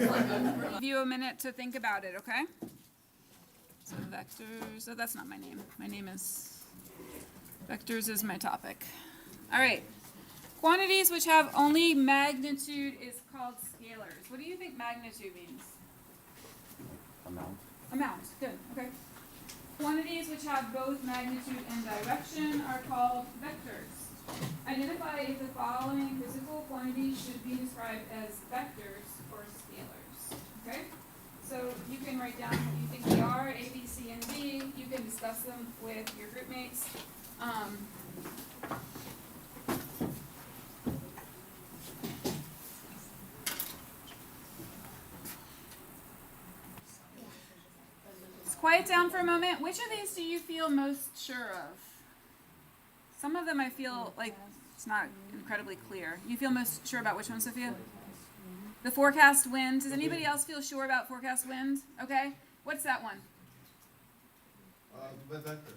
Give you a minute to think about it, okay? So vectors, oh, that's not my name. My name is, vectors is my topic. All right. Quantities which have only magnitude is called scalars. What do you think magnitude means? Amount. Amount, good, okay. Quantities which have both magnitude and direction are called vectors. Identify if the following physical quantities should be described as vectors or scalars. Okay? So you can write down what you think they are, A, B, C, and D. You can discuss them with your group mates. Let's quiet down for a moment. Which of these do you feel most sure of? Some of them I feel like it's not incredibly clear. You feel most sure about which one, Sophia? The forecast wind. Does anybody else feel sure about forecast wind? Okay. What's that one? The vector.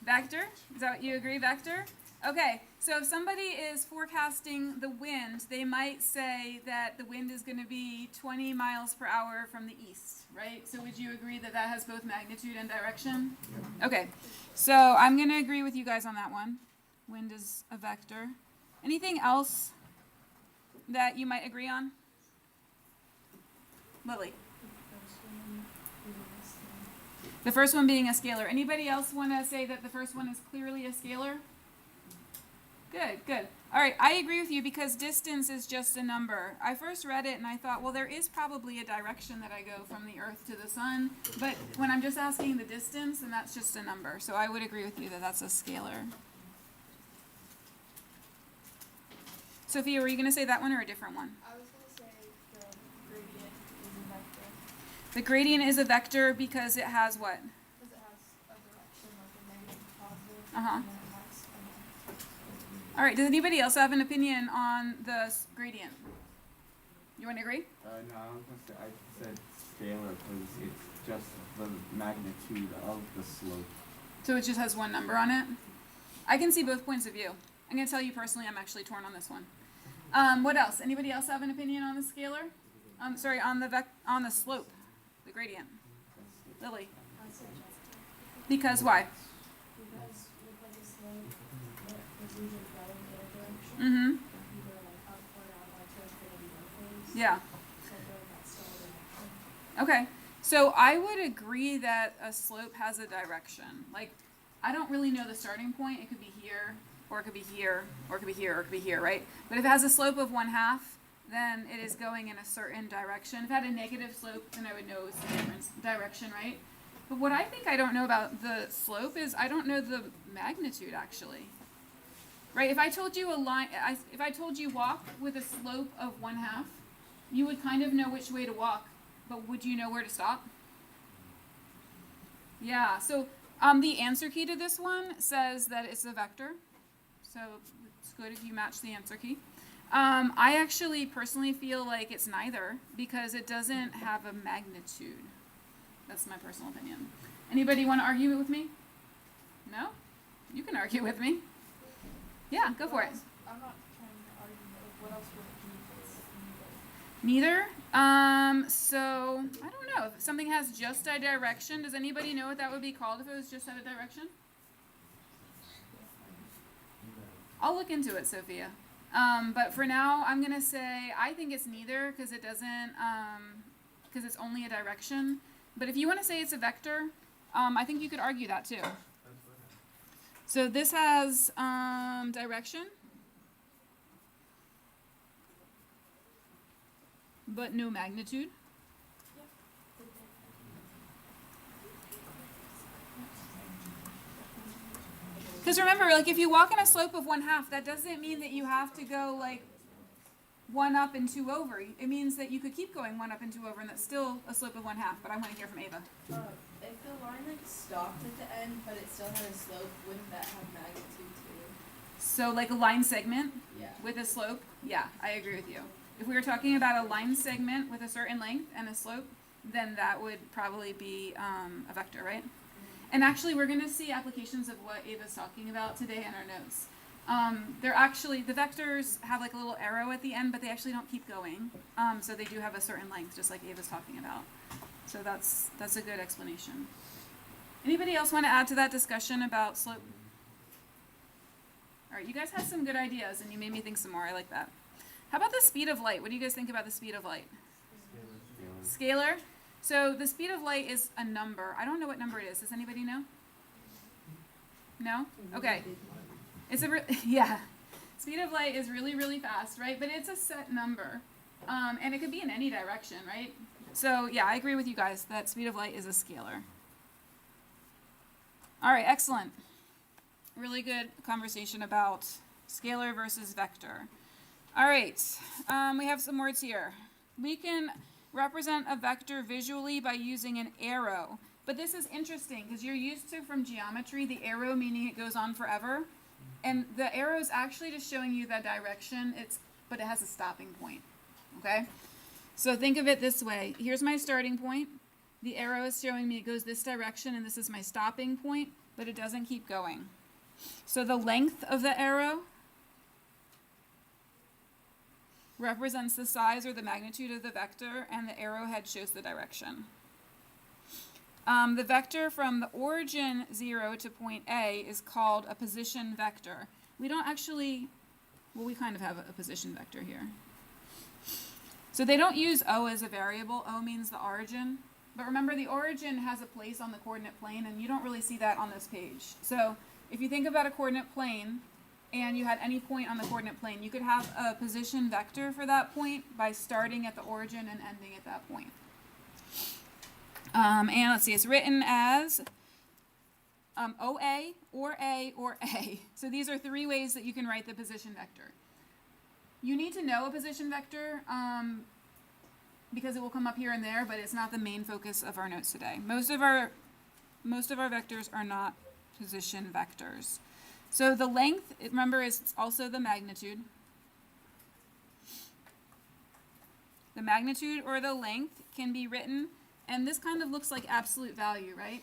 Vector? Is that what you agree, vector? Okay. So if somebody is forecasting the wind, they might say that the wind is going to be 20 miles per hour from the east, right? So would you agree that that has both magnitude and direction? Okay. So I'm going to agree with you guys on that one. Wind is a vector. Anything else that you might agree on? Lily. The first one being a scalar. Anybody else want to say that the first one is clearly a scalar? Good, good. All right, I agree with you because distance is just a number. I first read it and I thought, well, there is probably a direction that I go from the Earth to the sun, but when I'm just asking the distance, then that's just a number. So I would agree with you that that's a scalar. Sophia, were you going to say that one or a different one? I was going to say the gradient is a vector. The gradient is a vector because it has what? Because it has a direction, like a negative, positive, Uh-huh. and then it has a All right, does anybody else have an opinion on the gradient? You want to agree? No, I was gonna say, I said scalar because it's just the magnitude of the slope. So it just has one number on it? I can see both points of view. I'm going to tell you personally, I'm actually torn on this one. What else? Anybody else have an opinion on the scalar? Sorry, on the slope, the gradient. Lily. Because why? Because with like a slope, it is usually going in a direction. Mm-hmm. Either like up or down, like to infinity both ways. Yeah. So going that slow direction. Okay. So I would agree that a slope has a direction. Like, I don't really know the starting point. It could be here, or it could be here, or it could be here, or it could be here, right? But if it has a slope of 1/2, then it is going in a certain direction. If it had a negative slope, then I would know it's a different direction, right? But what I think I don't know about the slope is I don't know the magnitude, actually. Right? If I told you if I told you walk with a slope of 1/2, you would kind of know which way to walk, but would you know where to stop? Yeah, so the answer key to this one says that it's a vector. So it's good if you match the answer key. I actually personally feel like it's neither because it doesn't have a magnitude. That's my personal opinion. Anybody want to argue it with me? No? You can argue with me. Yeah, go for it. I'm not trying to argue, but what else would it be if it's neither? Neither. So I don't know. If something has just a direction, does anybody know what that would be called if it was just at a direction? I'll look into it, Sophia. But for now, I'm gonna say I think it's neither because it doesn't, because it's only a direction. But if you want to say it's a vector, I think you could argue that too. So this has direction, but no magnitude. Because remember, like if you walk in a slope of 1/2, that doesn't mean that you have to go like 1 up and 2 over. It means that you could keep going 1 up and 2 over, and that's still a slope of 1/2. But I want to hear from Ava. If the line like stopped at the end, but it still had a slope, wouldn't that have magnitude too? So like a line segment Yeah. with a slope, yeah, I agree with you. If we were talking about a line segment with a certain length and a slope, then that would probably be a vector, right? And actually, we're going to see applications of what Ava's talking about today in our notes. They're actually, the vectors have like a little arrow at the end, but they actually don't keep going. So they do have a certain length, just like Ava's talking about. So that's a good explanation. Anybody else want to add to that discussion about slope? All right, you guys had some good ideas, and you made me think some more. I like that. How about the speed of light? What do you guys think about the speed of light? Scalar. So the speed of light is a number. I don't know what number it is. Does anybody know? No? Okay. It's a yeah. Speed of light is really, really fast, right? But it's a set number. And it could be in any direction, right? So yeah, I agree with you guys that speed of light is a scalar. All right, excellent. Really good conversation about scalar versus vector. All right, we have some words here. We can represent a vector visually by using an arrow. But this is interesting because you're used to from geometry the arrow meaning it goes on forever. And the arrow is actually just showing you the direction, but it has a stopping point. Okay? So think of it this way. Here's my starting point. The arrow is showing me it goes this direction, and this is my stopping point, but it doesn't keep going. So the length of the arrow represents the size or the magnitude of the vector, and the arrowhead shows the direction. The vector from the origin 0 to point A is called a position vector. We don't actually, well, we kind of have a position vector here. So they don't use O as a variable. O means the origin. But remember, the origin has a place on the coordinate plane, and you don't really see that on this page. So if you think about a coordinate plane, and you had any point on the coordinate plane, you could have a position vector for that point by starting at the origin and ending at that point. And let's see, it's written as OA or A or A. So these are three ways that you can write the position vector. You need to know a position vector because it will come up here and there, but it's not the main focus of our notes today. Most of our vectors are not position vectors. So the length, remember, is also the magnitude. The magnitude or the length can be written, and this kind of looks like absolute value, right?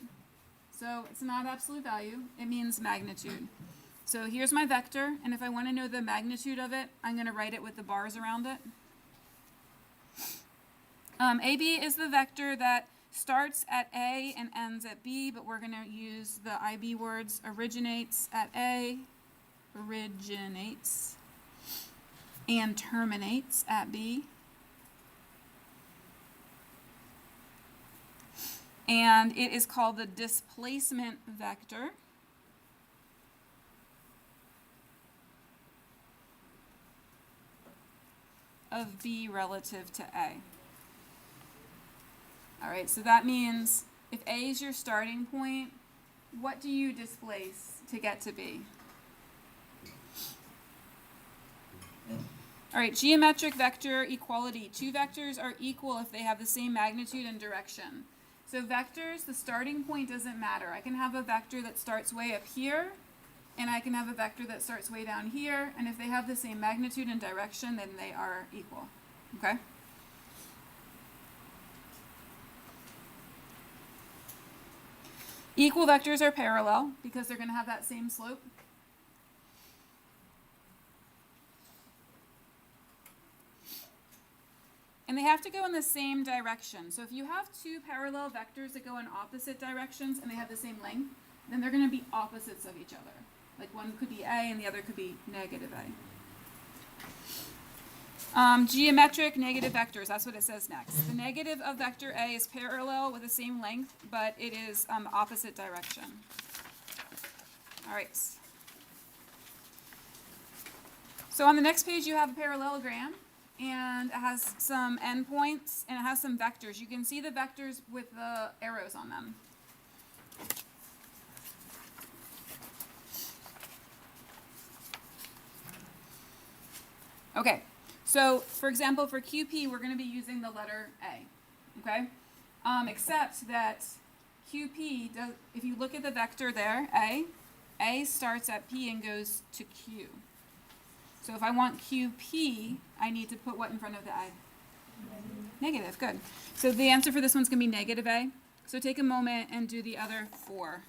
So it's not absolute value, it means magnitude. So here's my vector, and if I want to know the magnitude of it, I'm going to write it with the bars around it. AB is the vector that starts at A and ends at B, but we're going to use the IB words. Originates at A, originates, and terminates at B. And it is called the displacement vector. Of B relative to A. All right, so that means if A is your starting point, what do you displace to get to B? All right, geometric vector equality. Two vectors are equal if they have the same magnitude and direction. So vectors, the starting point doesn't matter. I can have a vector that starts way up here, and I can have a vector that starts way down here, and if they have the same magnitude and direction, then they are equal. Okay? Equal vectors are parallel because they're going to have that same slope. And they have to go in the same direction. So if you have two parallel vectors that go in opposite directions and they have the same length, then they're going to be opposites of each other. Like one could be A and the other could be negative A. Geometric negative vectors, that's what it says next. The negative of vector A is parallel with the same length, but it is opposite direction. All right. So on the next page you have a parallelogram, and it has some endpoints, and it has some vectors. You can see the vectors with the arrows on them. Okay, so for example, for QP, we're going to be using the letter A, okay? Except that QP, if you look at the vector there, A starts at P and goes to Q. So if I want QP, I need to put what in front of the A? Negative, good. So the answer for this one's going to be negative A. So take a moment and do the other four.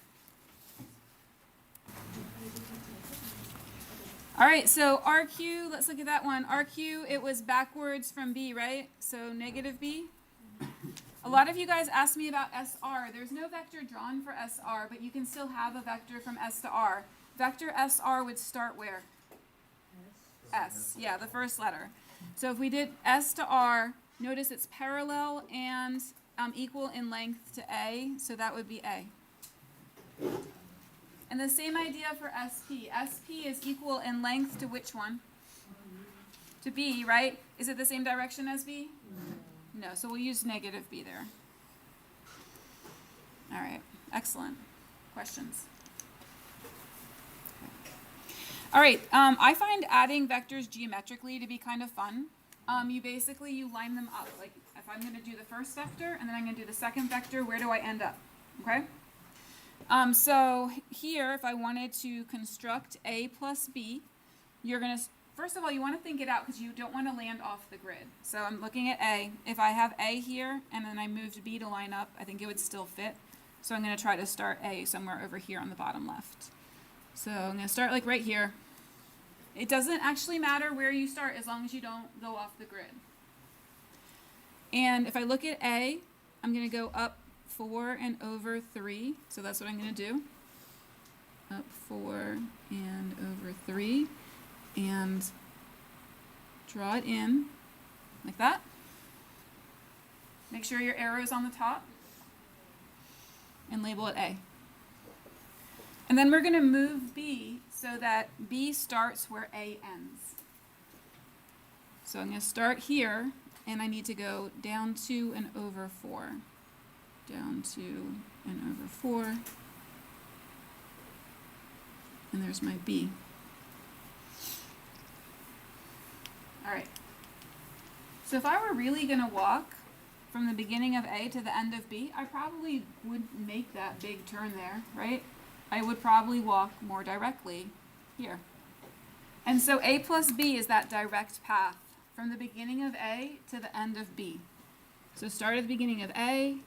All right, so RQ, let's look at that one. RQ, it was backwards from B, right? So negative B. A lot of you guys asked me about SR. There's no vector drawn for SR, but you can still have a vector from S to R. Vector SR would start where? S, yeah, the first letter. So if we did S to R, notice it's parallel and equal in length to A, so that would be A. And the same idea for SP. SP is equal in length to which one? To B, right? Is it the same direction as B? No, so we'll use negative B there. All right, excellent. Questions? All right, I find adding vectors geometrically to be kind of fun. You line them up. Like if I'm gonna do the first vector and then I'm gonna do the second vector, where do I end up? Okay? So here, if I wanted to construct A plus B, you're gonna, first of all, you wanna think it out because you don't wanna land off the grid. So I'm looking at A. If I have A here and then I moved B to line up, I think it would still fit. So I'm gonna try to start A somewhere over here on the bottom left. So I'm gonna start like right here. It doesn't actually matter where you start as long as you don't go off the grid. And if I look at A, I'm gonna go up 4 and over 3, so that's what I'm going to do. Up 4 and over 3, and draw it in like that. Make sure your arrow is on the top, and label it A. And then we're going to move B so that B starts where A ends. So I'm going to start here, and I need to go down 2 and over 4. Down 2 and over 4, and there's my B. All right, so if I were really going to walk from the beginning of A to the end of B, I probably would make that big turn there, right? I would probably walk more directly here. And so A plus B is that direct path from the beginning of A to the end of B. So start at the beginning of A,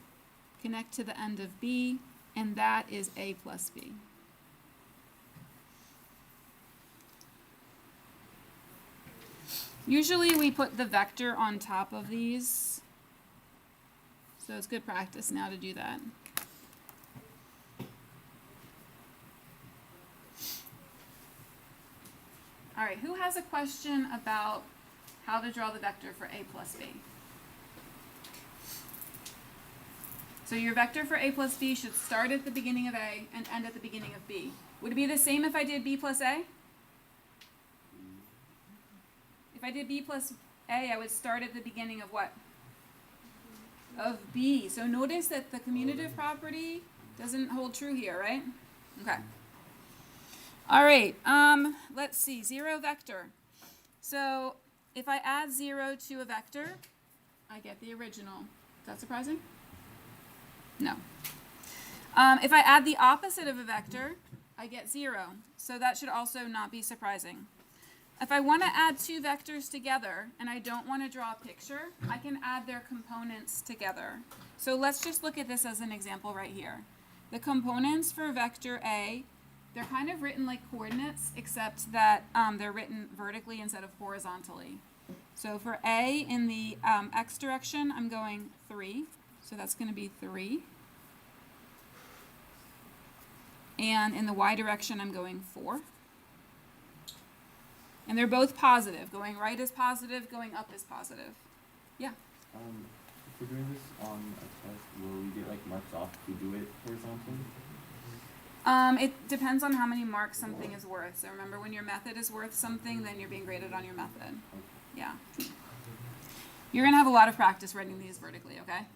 connect to the end of B, and that is A plus B. Usually we put the vector on top of these, so it's good practice now to do that. All right, who has a question about how to draw the vector for A plus B? So your vector for A plus B should start at the beginning of A and end at the beginning of B. Would it be the same if I did B plus A? If I did B plus A, I would start at the beginning of what? Of B. So notice that the commutative property doesn't hold true here, right? Okay. All right, let's see, 0 vector. So if I add 0 to a vector, I get the original. Is that surprising? No. If I add the opposite of a vector, I get 0. So that should also not be surprising. If I want to add 2 vectors together and I don't want to draw a picture, I can add their components together. So let's just look at this as an example right here. The components for vector A, they're kind of written like coordinates, except that they're written vertically instead of horizontally. So for A in the x direction, I'm going 3. So that's going to be 3. And in the y direction, I'm going 4. And they're both positive. Going right is positive, going up is positive. Yeah? If we're doing this on a test, will we get like marks off if we do it horizontally? It depends on how many marks something is worth. So remember, when your method is worth something, then you're being graded on your method. Okay. Yeah. You're going to have a lot of practice writing these vertically, okay?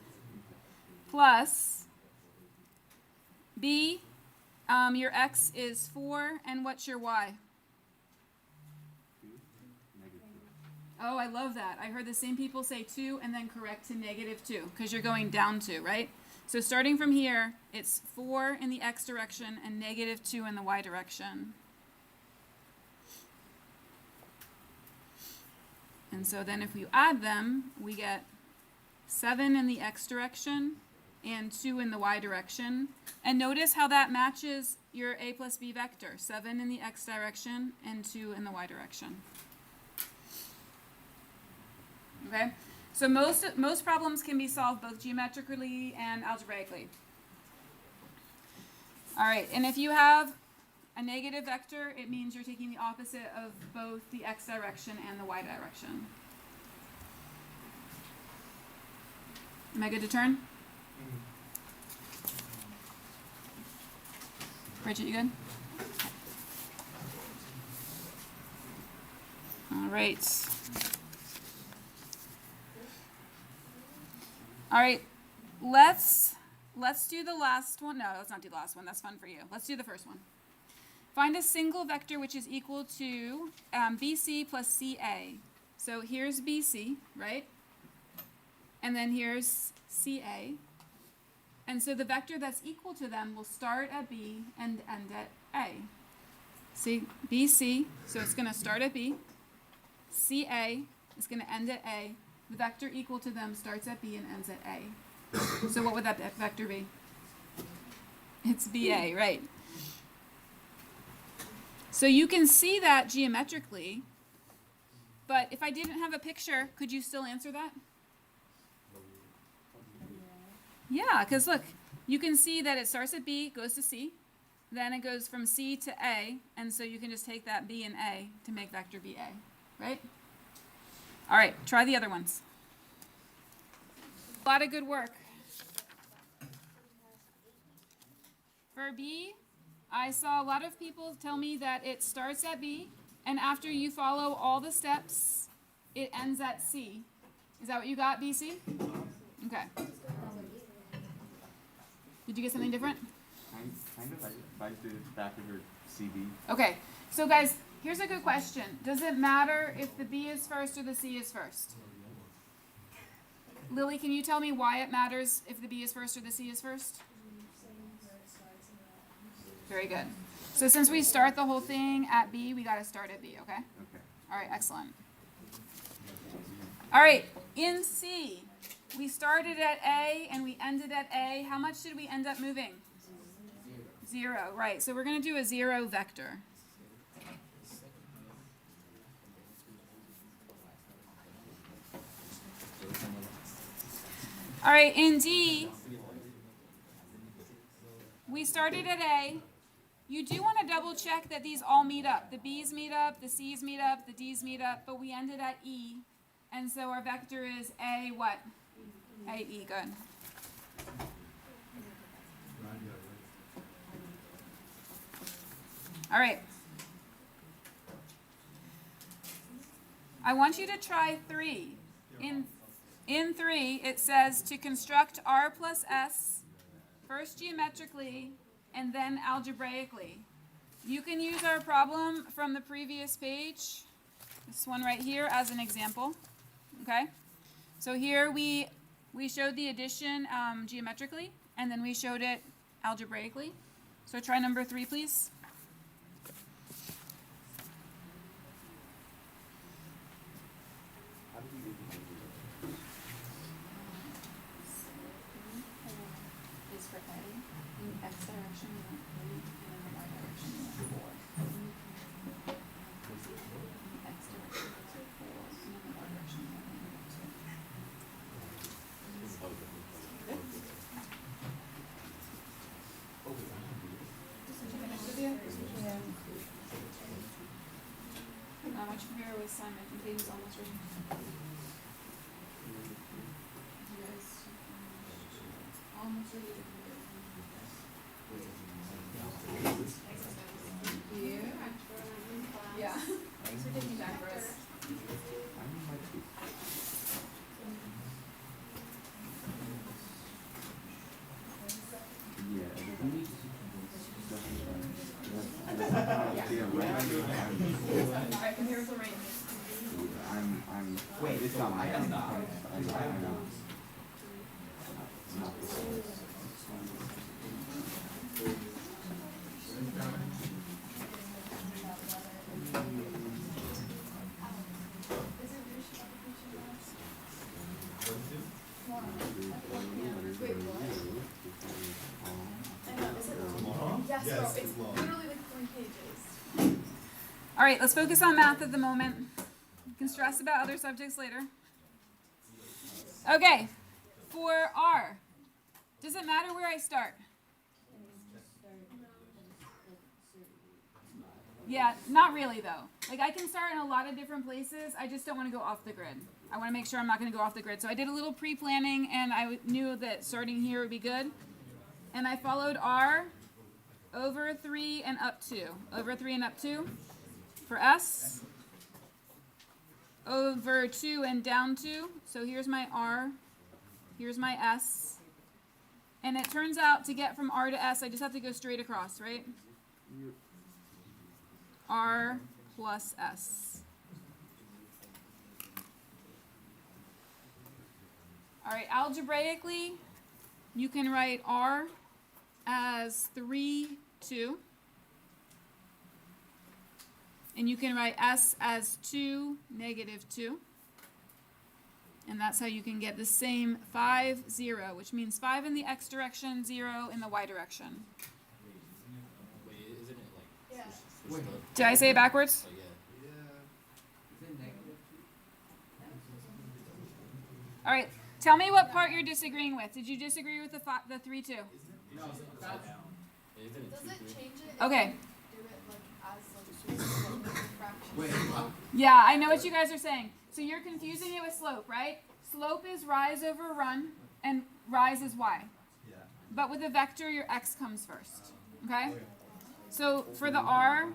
Plus B, your x is 4, and what's your y? 2, -2. Oh, I love that. I heard the same people say 2 and then correct to -2 because you're going down 2, right? So starting from here, it's 4 in the x direction and -2 in the y direction. And so then if you add them, we get 7 in the x direction and 2 in the y direction. And notice how that matches your a plus b vector, 7 in the x direction and 2 in the y direction. Okay? So most problems can be solved both geometrically and algebraically. All right, and if you have a negative vector, it means you're taking the opposite of both the x direction and the y direction. Am I good to turn? Bridget, you good? All right. All right, let's do the last one. No, let's not do the last one. That's fun for you. Let's do the first one. Find a single vector which is equal to BC plus CA. So here's BC, right? And then here's CA. And so the vector that's equal to them will start at B and end at A. See, BC, so it's going to start at B. CA is going to end at A. The vector equal to them starts at B and ends at A. So what would that vector be? It's BA, right? So you can see that geometrically, but if I didn't have a picture, could you still answer that? Yeah, because look, you can see that it starts at B, goes to C, then it goes from C to A, and so you can just take that B and A to make vector BA, right? All right, try the other ones. A lot of good work. For B, I saw a lot of people tell me that it starts at B, and after you follow all the steps, it ends at C. Is that what you got, BC? Okay. Did you get something different? Kind of. I did it back of your CD. Okay, so guys, here's a good question. Does it matter if the B is first or the C is first? Lily, can you tell me why it matters if the B is first or the C is first? Very good. So since we start the whole thing at B, we got to start at B, okay? Okay. All right, excellent. All right, in C, we started at A and we ended at A. How much did we end up moving? 0, right. So we're going to do a 0 vector. All right, in D, we started at A. You do want to double check that these all meet up. The B's meet up, the C's meet up, the D's meet up, but we ended at E. And so our vector is A what? AE, good. All right. I want you to try 3. In 3, it says to construct R plus S, first geometrically, and then algebraically. You can use our problem from the previous page, this one right here, as an example. Okay? So here we showed the addition geometrically, and then we showed it algebraically. So try number 3, please. Is for A, in X direction we want 3, and in the Y direction we want 4. In the X direction we want 4, and in the Y direction we want 2. Did you finish the video? Yeah. I want you to compare with Simon. I think he's almost ready. You guys almost ready to compare. Yeah. Thanks for taking time for us. I'm in my two. Yeah, the B Alright, compare with Lorraine. I'm wait, it's not my end. I know. Not this one. Yes, Yes, bro, it's it's long. literally like 3 pages. All right, let's focus on math at the moment. You can stress about other subjects later. Okay, for R, does it matter where I start? Yeah, not really though. Like I can start in a lot of different places. I just don't want to go off the grid. I want to make sure I'm not going to go off the grid. So I did a little pre-planning and I knew that starting here would be good. And I followed R over 3 and up 2. Over 3 and up 2. For S, over 2 and down 2. So here's my R. Here's my S. And it turns out to get from R to S, I just have to go straight across, right? R plus S. All right, algebraically, you can write R as 3, 2. And you can write S as 2, negative 2. And that's how you can get the same 5, 0, which means 5 in the x direction, 0 in the y direction. Wait, isn't it like? Yeah. Wait. Did I say it backwards? Like, yeah. All right, tell me what part you're disagreeing with. Did you disagree with the 3, 2? Isn't it Does two, it three? change it? Okay. Do it like as like fraction. Wait, what? Yeah, I know what you guys are saying. So you're confusing it with slope, right? Slope is rise over run, and rise is y. Yeah. But with a vector, your x comes first. Okay? So for the r,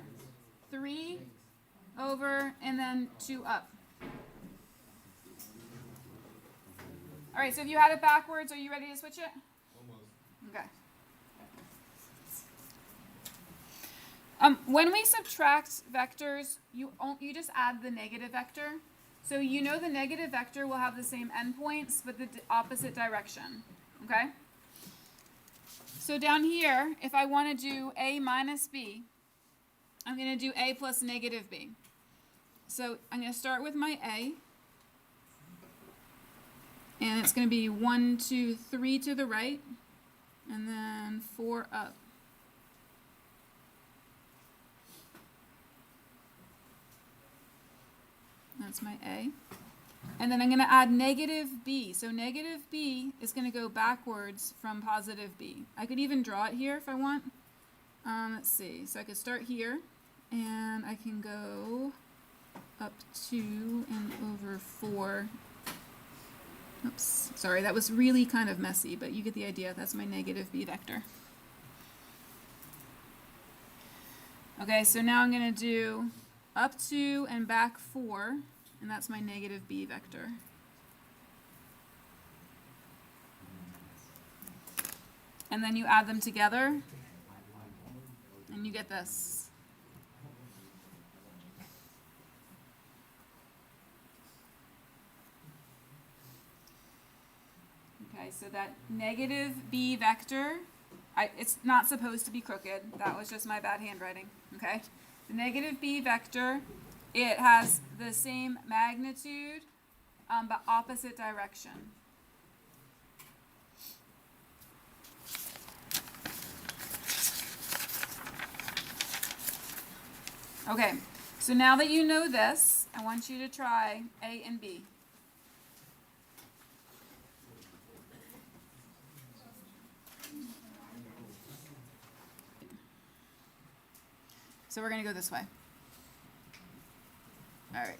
3 over and then 2 up. All right, so if you had it backwards, are you ready to switch it? Almost. Okay. When we subtract vectors, you just add the negative vector. So you know the negative vector will have the same endpoints, but the opposite direction. Okay? So down here, if I want to do a minus b, I'm going to do a plus negative b. So I'm going to start with my a. And it's going to be 1, 2, 3 to the right, and then 4 up. That's my A. And then I'm going to add negative B. So negative B is going to go backwards from positive B. I could even draw it here if I want. Let's see. So I could start here, and I can go up 2 and over 4. Oops, sorry, that was really kind of messy, but you get the idea. That's my negative b vector. Okay, so now I'm going to do up 2 and back 4, and that's my negative b vector. And then you add them together, and you get this. Okay, so that negative b vector, it's not supposed to be crooked. That was just my bad handwriting, okay? The negative b vector, it has the same magnitude, but opposite direction. Okay, so now that you know this, I want you to try A and B. So we're going to go this way. All right.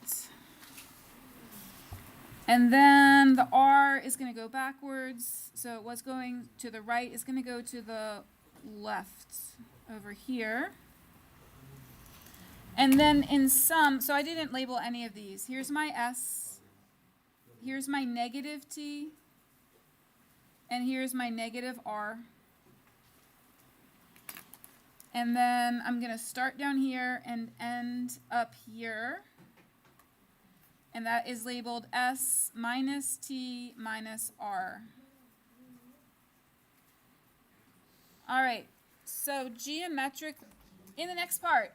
And then the R is going to go backwards. So what's going to the right is going to go to the left over here. And then in sum, so I didn't label any of these. Here's my S. Here's my negative T. And here's my negative R. And then I'm going to start down here and end up here. And that is labeled S minus T minus R. All right, so geometric, in the next part,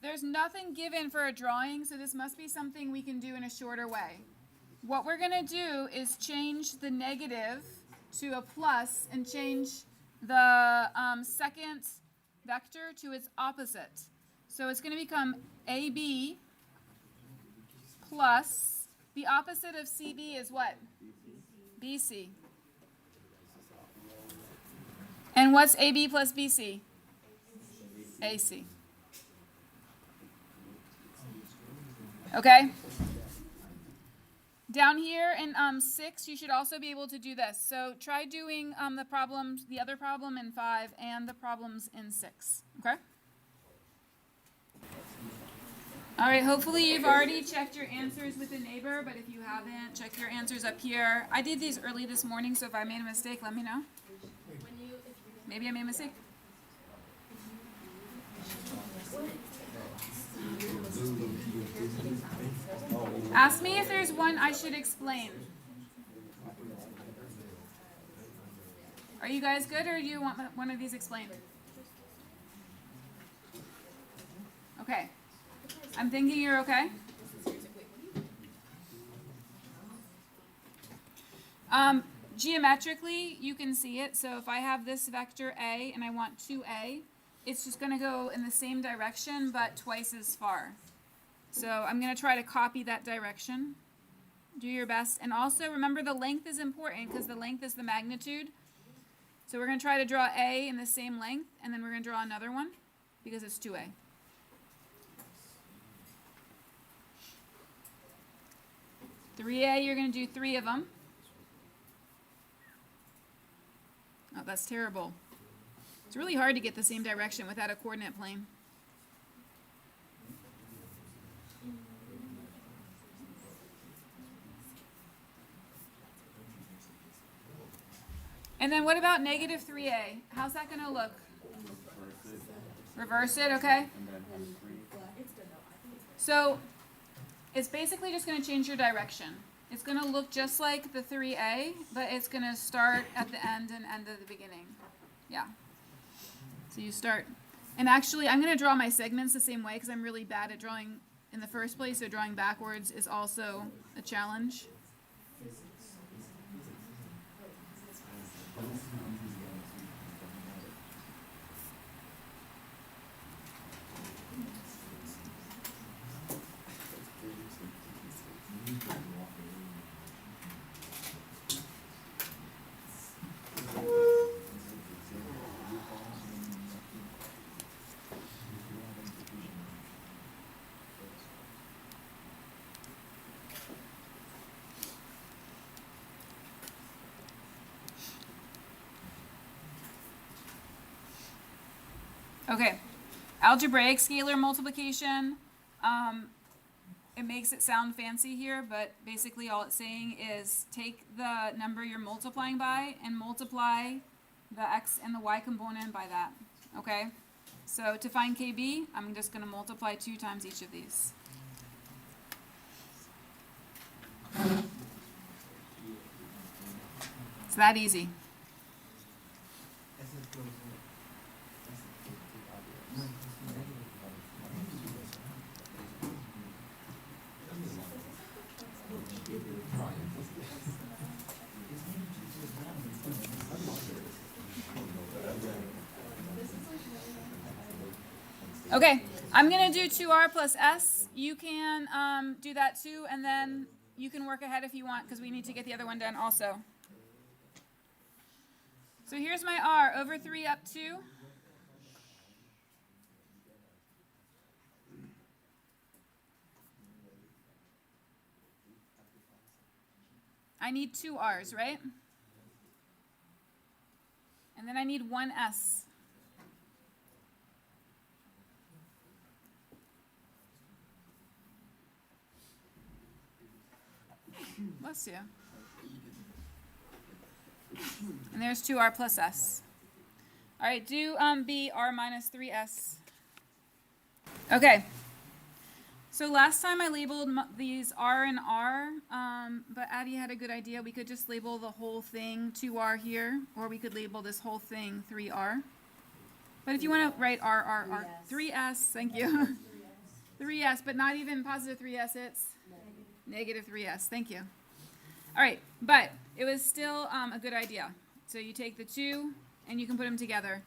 there's nothing given for a drawing, so this must be something we can do in a shorter way. What we're going to do is change the negative to a plus and change the second vector to its opposite. So it's going to become AB plus the opposite of CB is what? BC. And what's AB plus BC? AC. Okay? Down here in 6, you should also be able to do this. So try doing the other problem in 5 and the problems in 6. Okay? All right, hopefully you've already checked your answers with the neighbor, but if you haven't, check your answers up here. I did these early this morning, so if I made a mistake, let me know. Maybe I made a mistake. Ask me if there's one I should explain. Are you guys good, or do you want one of these explained? Okay. I'm thinking you're okay. Geometrically, you can see it. So if I have this vector A and I want 2A, it's just going to go in the same direction, but twice as far. So I'm going to try to copy that direction. Do your best. And also remember the length is important because the length is the magnitude. So we're going to try to draw A in the same length, and then we're going to draw another one because it's 2A. Three A, you're going to do 3 of them. Oh, that's terrible. It's really hard to get the same direction without a coordinate plane. And then what about negative 3A? How's that going to look? Reverse it, okay? And then have 3. So it's basically just going to change your direction. It's going to look just like the 3A, but it's going to start at the end and end at the beginning. Yeah. So you start. And actually, I'm going to draw my segments the same way because I'm really bad at drawing in the first place, so drawing backwards is also a challenge. Okay, algebraic scalar multiplication. It makes it sound fancy here, but basically all it's saying is take the number you're multiplying by and multiply the x and the y component by that. Okay, so to find KB, I'm just going to multiply 2 times each of these. It's that easy. Okay, I'm going to do 2r plus s. You can do that too, and then you can work ahead if you want because we need to get the other one done also. So here's my r, over 3 up 2. I need 2 r's, right? And then I need 1 s. Bless you. And there's 2r plus s. All right, do b, r minus 3s. Okay. So last time I labeled these r and r, but Addie had a good idea. We could just label the whole thing 2r here, or we could label this whole thing 3r. But if you want to write r, 3s, thank you. 3s, but not even positive 3s, it's negative 3s. Thank you. All right, but it was still a good idea. So you take the 2 and you can put them together.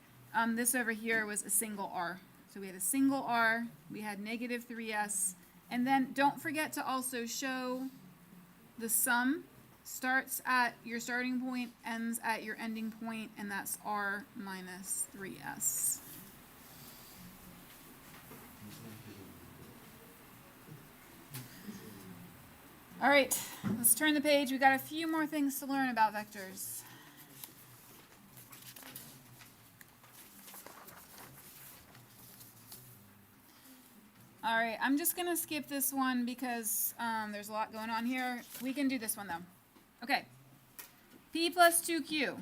this over here was a single r. So we had a single r, we had negative 3s, and then don't forget to also show the sum starts at your starting point, ends at your ending point, and that's r minus 3s. All right, let's turn the page. We got a few more things to learn about vectors. All right, I'm just gonna skip this one because there's a lot going on here. We can do this one though. Okay, p plus 2q.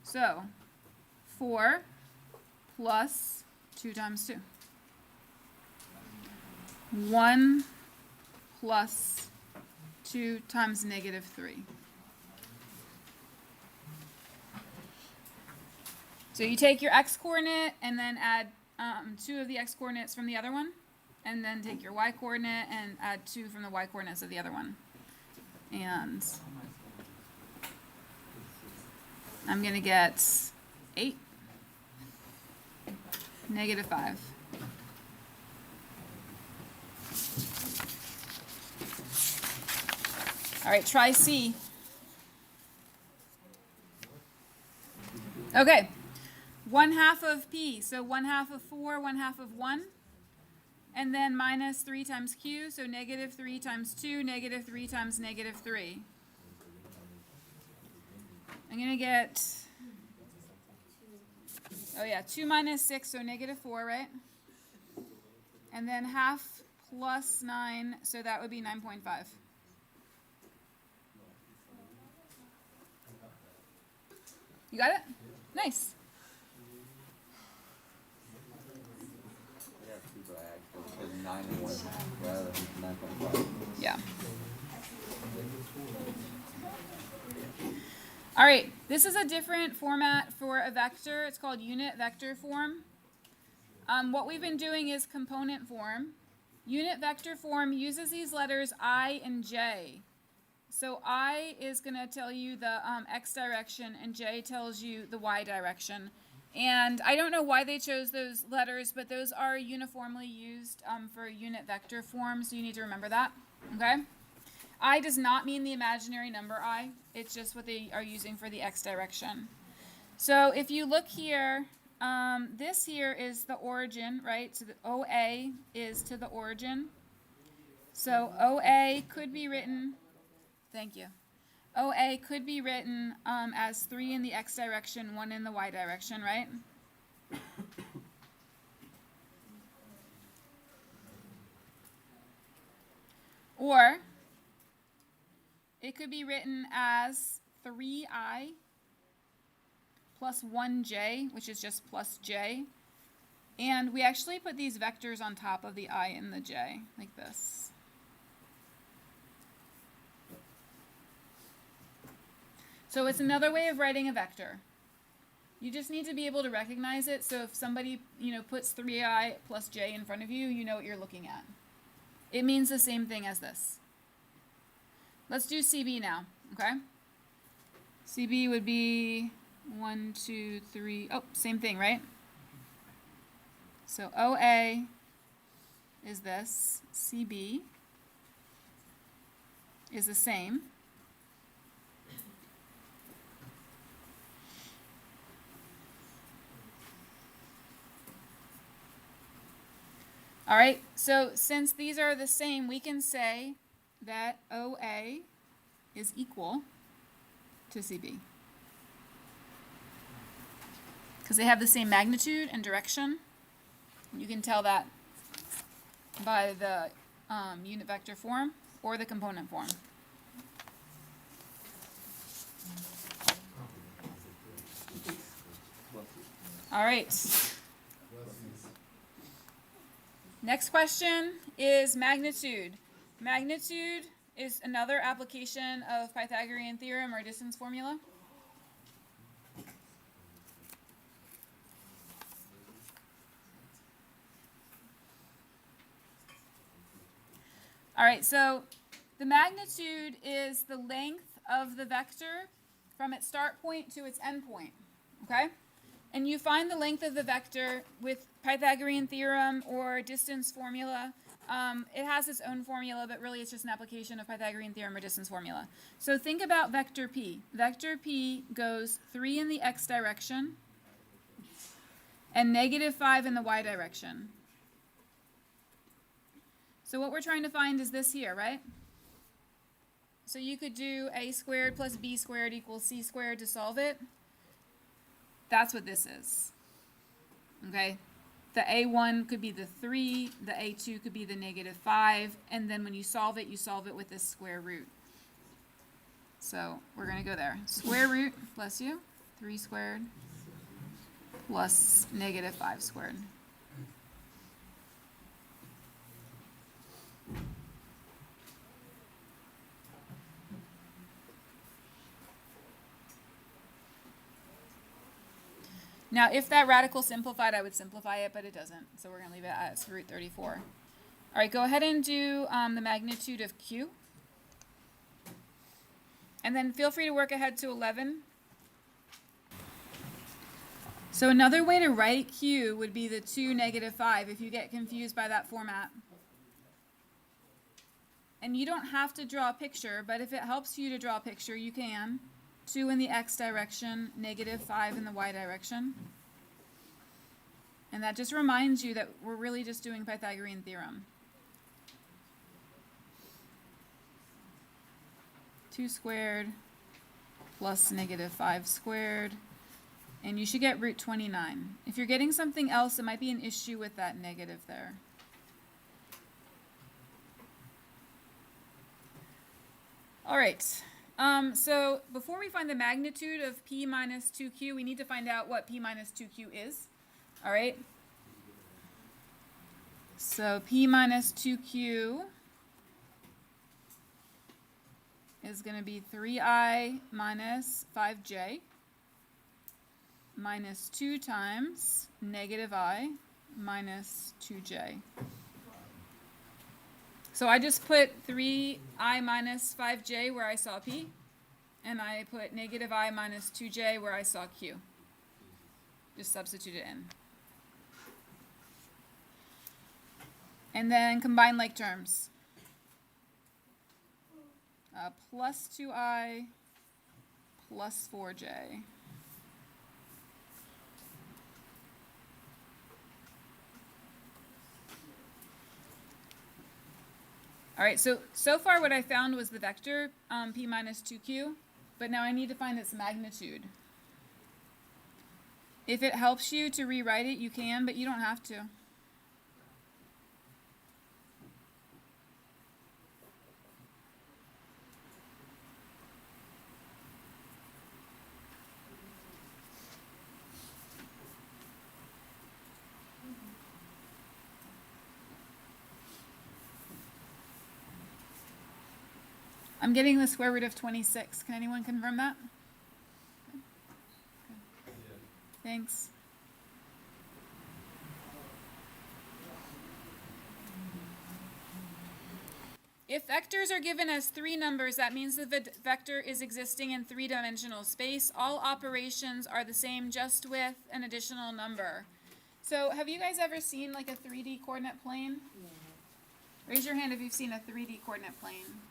So 4 plus 2 times 2. 1 plus 2 times negative 3. So you take your x-coordinate and then add 2 of the x-coordinates from the other one, and then take your y-coordinate and add 2 from the y-coordinates of the other one. And I'm going to get 8, negative 5. All right, try C. Okay, 1/2 of p, so 1/2 of 4, 1/2 of 1. And then minus 3 times q, so negative 3 times 2, negative 3 times negative 3. I'm going to get, oh yeah, 2 minus 6, so negative 4, right? And then half plus 9, so that would be 9.5. You got it? Nice. Yeah, two by actually said 9 and 1/2 rather than 9.5. Yeah. All right, this is a different format for a vector. It's called unit vector form. What we've been doing is component form. Unit vector form uses these letters I and J. So I is going to tell you the x direction, and J tells you the y direction. And I don't know why they chose those letters, but those are uniformly used for unit vector form, so you need to remember that. Okay? I does not mean the imaginary number I. It's just what they are using for the x direction. So if you look here, this here is the origin, right? So the OA is to the origin. So OA could be written, thank you. OA could be written as 3 in the x direction, 1 in the y direction, right? Or it could be written as 3i plus 1j, which is just plus j. And we actually put these vectors on top of the I and the j, like this. So it's another way of writing a vector. You just need to be able to recognize it, so if somebody, puts 3i plus j in front of you, you know what you're looking at. It means the same thing as this. Let's do CB now, okay? CB would be 1, 2, 3, oh, same thing, right? So OA is this, CB is the same. All right, so since these are the same, we can say that OA is equal to CB. Because they have the same magnitude and direction. You can tell that by the unit vector form or the component form. All right. Next question is magnitude. Magnitude is another application of Pythagorean theorem or distance formula. All right, so the magnitude is the length of the vector from its start point to its end point, okay? and you find the length of the vector with Pythagorean theorem or distance formula. It has its own formula, but really it's just an application of Pythagorean theorem or distance formula. So think about vector p. Vector p goes 3 in the x direction and -5 in the y direction. So what we're trying to find is this here, right? So you could do a squared plus b squared equals c squared to solve it. That's what this is. Okay? The a1 could be the 3, the a2 could be the -5, and then when you solve it with this square root. So we're going to go there. Square root, bless you, 3 squared plus -5 squared. Now, if that radical simplified, I would simplify it, but it doesn't. So we're going to leave it as root 34. All right, go ahead and do the magnitude of q. And then feel free to work ahead to 11. So another way to write q would be the 2 -5 if you get confused by that format. And you don't have to draw a picture, but if it helps you to draw a picture, you can. 2 in the x direction, -5 in the y direction. And that just reminds you that we're really just doing Pythagorean theorem. 2 squared plus -5 squared. And you should get root 29. If you're getting something else, it might be an issue with that negative there. All right. So before we find the magnitude of p minus 2q, we need to find out what p minus 2q is. All right. So p minus 2q is going to be 3i minus 5j minus 2 times -i minus 2j. So I just put 3i minus 5j where I saw p, and I put -i minus 2j where I saw q. Just substitute it in. And then combine like terms. Plus 2i plus 4j. All right, so far what I found was the vector, p minus 2q, but now I need to find its magnitude. If it helps you to rewrite it, you can, but you don't have to. I'm getting the square root of 26. Can anyone confirm that? Okay. Thanks. If vectors are given as 3 numbers, that means the vector is existing in 3-dimensional space. All operations are the same, just with an additional number. So have you guys ever seen like a 3D coordinate plane? Yeah. Raise your hand if you've seen a 3D coordinate plane.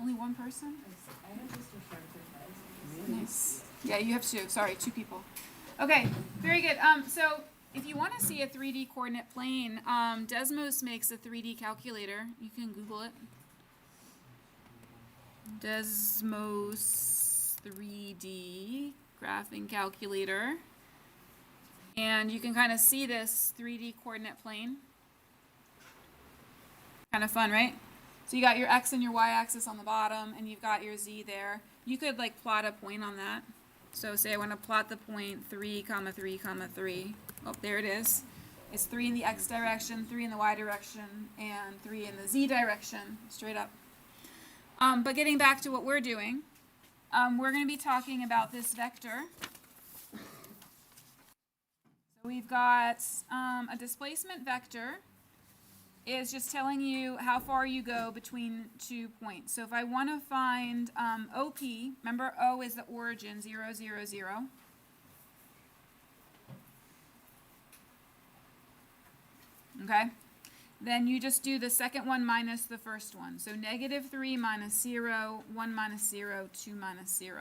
Only one person? I have just a sharp eyes. Nice. Yeah, you have 2. Sorry, 2 people. Okay, very good. So if you want to see a 3D coordinate plane, Desmos makes a 3D calculator. You can Google it. Desmos 3D graphing calculator. And you can kind of see this 3D coordinate plane. Kind of fun, right? So you got your x and your y axis on the bottom, and you've got your z there. You could like plot a point on that. So say I want to plot the point 3, 3, 3. Oh, there it is. It's 3 in the x direction, 3 in the y direction, and 3 in the z direction, straight up. But getting back to what we're doing, we're going to be talking about this vector. So we've got a displacement vector is just telling you how far you go between 2 points. So if I want to find OP, remember O is the origin, 0, 0, 0. Okay? Then you just do the second one minus the first one. So negative 3 minus 0, 1 minus 0, 2 minus 0.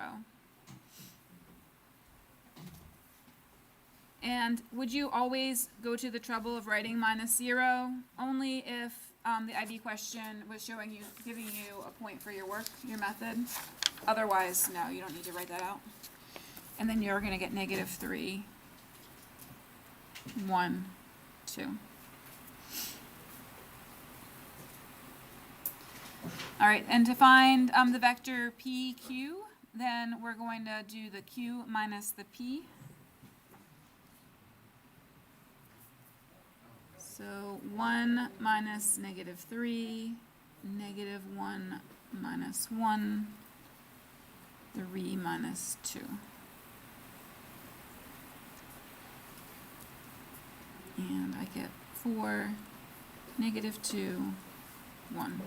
And would you always go to the trouble of writing minus 0? Only if the IB question was showing you, giving you a point for your work, your method. Otherwise, no, you don't need to write that out. And then you're going to get negative 3, 1, 2. All right, and to find the vector PQ, then we're going to do the Q minus the P. So 1 minus negative 3, negative 1 minus 1, 3 minus 2. And I get 4, negative 2, 1.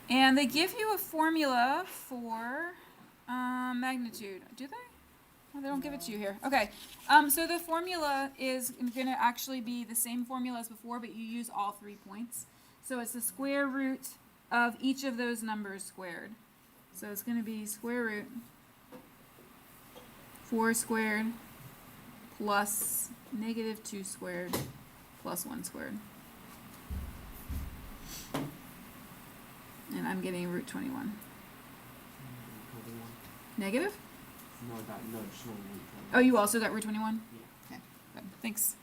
And they give you a formula for magnitude. Do they? Oh, they don't give it to you here. Okay. So the formula is going to actually be the same formula as before, but you use all 3 points. So it's the square root of each of those numbers squared. So it's going to be square root 4 squared plus negative 2 squared plus 1 squared. And I'm getting root 21. Negative? No, just no root 21. Oh, you also got root 21? Yeah. Okay, good. Thanks.